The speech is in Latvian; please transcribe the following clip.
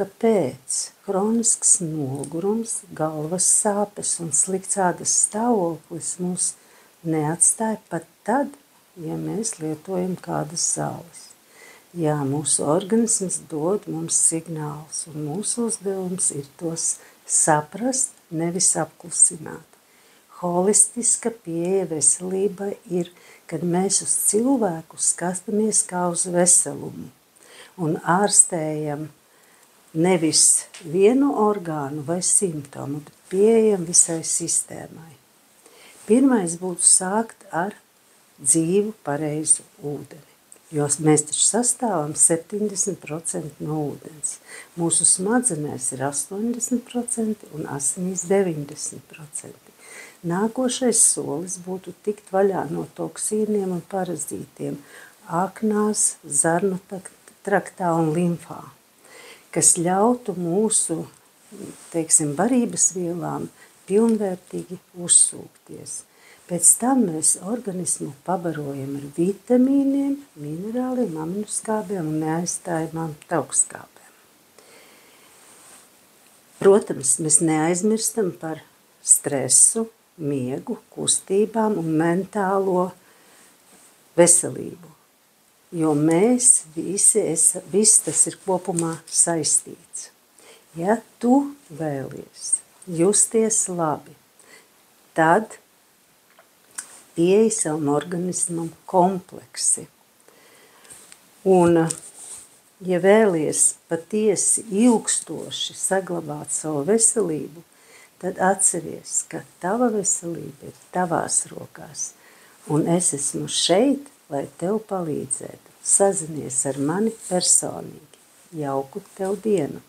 kāpēc hronisks nogurums, galvas sāpes un slikts ādas stāvoklis mūs neatstāja pat tad, ja mēs lietojam kādas zāles. Jā, mūsu organisms dod mums signālus, un mūsu uzdevums ir tos saprast, nevis apklusināt. Holistiska pieeja veselībai ir, kad mēs uz cilvēku skatāmies kā uz veselumu un ārstējam nevis vienu orgānu vai simptomu, bet pieejam visai sistēmai. Pirmais būtu sākt ar dzīvu, pareizu ūdeni, jo mēs taču sastāvam 70% no ūdens. Mūsu smadzenēs ir 80% un asinīs 90%. Nākošais solis būtu tikt vaļā no toksīniem un parazītiem aknās, zarnu traktā un limfā, kas ļautu mūsu, barības vielām pilnvērtīgi uzsūkties. Pēc tam mēs organismu pabarojam ar vitamīniem, minerāliem, aminoskābiem un neaizstājamām taukskābēm. Protams, mēs neaizmirstam par stresu, miegu, kustībām un mentālo veselību, jo mēs viss tas ir kopumā saistīts. Ja tu vēlies justies labi, tad pieeja savam organismam kompleksi. Un, ja vēlies patiesi ilgstoši saglabāt savu veselību, tad atceries, ka tava veselība ir tavās rokās, un es esmu šeit, lai tev palīdzētu. Sazinies ar mani personīgi. Jauku tev dienu!